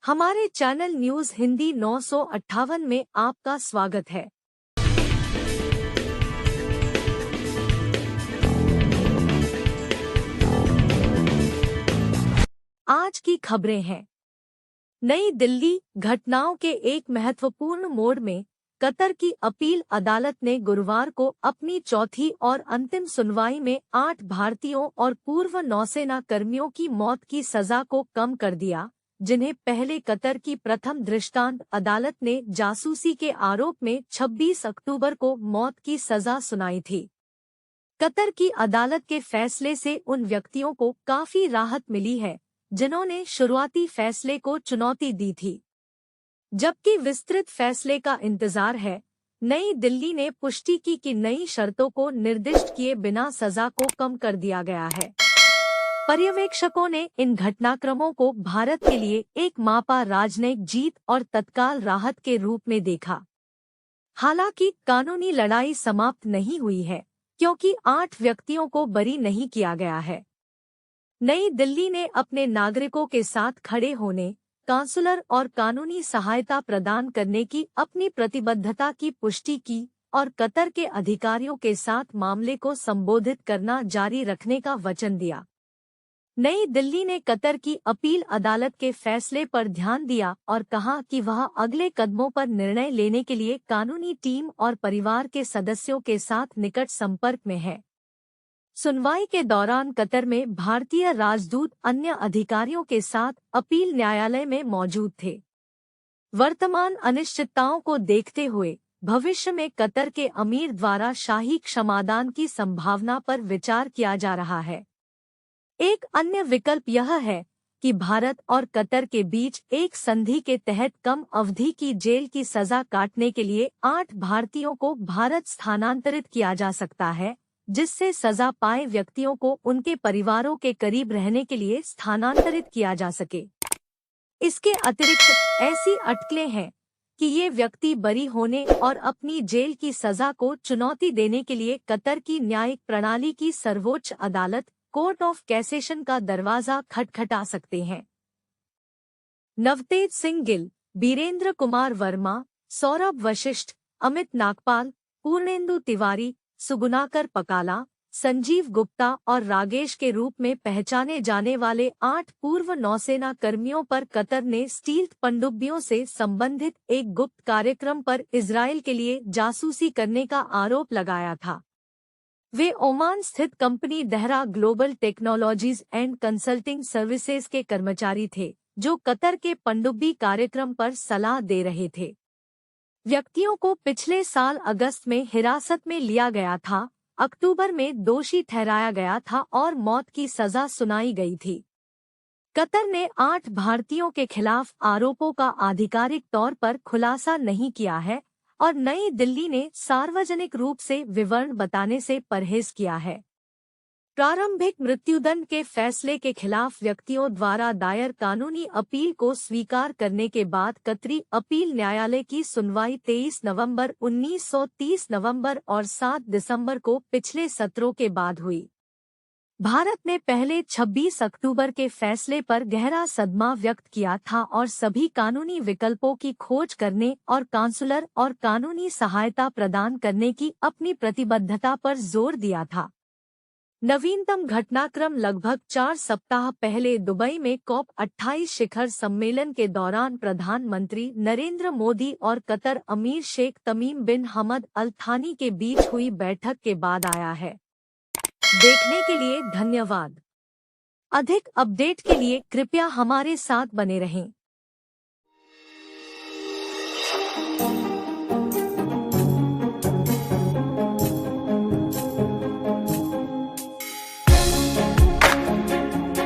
हमारे channel news Hindi 958 में आपका स्वागत है। आज की खबरें हैं। नई दिल्ली, घटनाओं के एक महत्वपूर्ण मोड़ में कतर की अपील अदालत ने गुरुवार को अपनी चौथी और अंतिम सुनवाई में 8 भारतीयों और पूर्व नौसेना कर्मियों की मौत की सजा को कम कर दिया, जिन्हें पहले कतर की प्रथम दृष्टांत अदालत ने जासूसी के आरोप में 26 अक्टूबर को मौत की सजा सुनाई थी। कतर की अदालत के फैसले से उन व्यक्तियों को काफी राहत मिली है जिन्होंने शुरुआती फैसले को चुनौती दी थी, जबकि विस्तृत फैसले का इंतजार है। नई दिल्ली ने पुष्टि की कि नई शर्तों को निर्दिष्ट किए बिना सजा को कम कर दिया गया है। पर्यवेक्षकों ने इन घटनाक्रमों को भारत के लिए एक मापा राजनयिक जीत और तत्काल राहत के रूप में देखा। हालांकि कानूनी लड़ाई समाप्त नहीं हुई है, क्योंकि 8 व्यक्तियों को बरी नहीं किया गया है। नई दिल्ली ने अपने नागरिकों के साथ खड़े होने, काउंसलर और कानूनी सहायता प्रदान करने की अपनी प्रतिबद्धता की पुष्टि की और कतर के अधिकारियों के साथ मामले को संबोधित करना जारी रखने का वचन दिया। नई दिल्ली ने कतर की अपील अदालत के फैसले पर ध्यान दिया और कहा कि वह अगले कदमों पर निर्णय लेने के लिए कानूनी टीम और परिवार के सदस्यों के साथ निकट संपर्क में है। सुनवाई के दौरान कतर में भारतीय राजदूत अन्य अधिकारियों के साथ अपील न्यायालय में मौजूद थे। वर्तमान अनिश्चितताओं को देखते हुए भविष्य में कतर के अमीर द्वारा शाही क्षमादान की संभावना पर विचार किया जा रहा है। एक अन्य विकल्प यह है कि भारत और कतर के बीच एक संधि के तहत कम अवधि की जेल की सजा काटने के लिए 8 भारतीयों को भारत स्थानांतरित किया जा सकता है, जिससे सजा पाए व्यक्तियों को उनके परिवारों के करीब रहने के लिए स्थानांतरित किया जा सके। इसके अतिरिक्त ऐसी अटकलें हैं कि ये व्यक्ति बरी होने और अपनी जेल की सजा को चुनौती देने के लिए कतर की न्यायिक प्रणाली की सर्वोच्च अदालत कोर्ट ऑफ कैसेशन का दरवाजा खटखटा सकते हैं। नवतेज सिंह गिल, बीरेंद्र कुमार वर्मा, सौरभ वशिष्ठ, अमित नागपाल, पूर्णेंदु तिवारी, सुगुनाकर पकाला, संजीव गुप्ता और रागेश के रूप में पहचाने जाने वाले 8 पूर्व नौसेना कर्मियों पर कतर ने स्टील्थ पनडुब्बियों से संबंधित एक गुप्त कार्यक्रम पर इजरायल के लिए जासूसी करने का आरोप लगाया था। वे ओमान स्थित company Dahra Global Technologies and Consulting Services के कर्मचारी थे, जो कतर के पनडुब्बी कार्यक्रम पर सलाह दे रहे थे। व्यक्तियों को पिछले साल अगस्त में हिरासत में लिया गया था, अक्टूबर में दोषी ठहराया गया था और मौत की सजा सुनाई गई थी। कतर ने 8 भारतीयों के खिलाफ आरोपों का आधिकारिक तौर पर खुलासा नहीं किया है और नई दिल्ली ने सार्वजनिक रूप से विवरण बताने से परहेज किया है। प्रारंभिक मृत्युदंड के फैसले के खिलाफ व्यक्तियों द्वारा दायर कानूनी अपील को स्वीकार करने के बाद कतरी अपील न्यायालय की सुनवाई 23 नवंबर 1930 नवंबर और 7 दिसंबर को पिछले सत्रों के बाद हुई। भारत ने पहले 26 अक्टूबर के फैसले पर गहरा सदमा व्यक्त किया था और सभी कानूनी विकल्पों की खोज करने और काउंसलर और कानूनी सहायता प्रदान करने की अपनी प्रतिबद्धता पर जोर दिया था। नवीनतम घटनाक्रम लगभग 4 सप्ताह पहले दुबई में COP28 शिखर सम्मेलन के दौरान प्रधानमंत्री नरेंद्र मोदी और कतर अमीर शेख तमीम बिन हमद अल थानी के बीच हुई बैठक के बाद आया है। देखने के लिए धन्यवाद। अधिक अपडेट के लिए कृपया हमारे साथ बने रहें।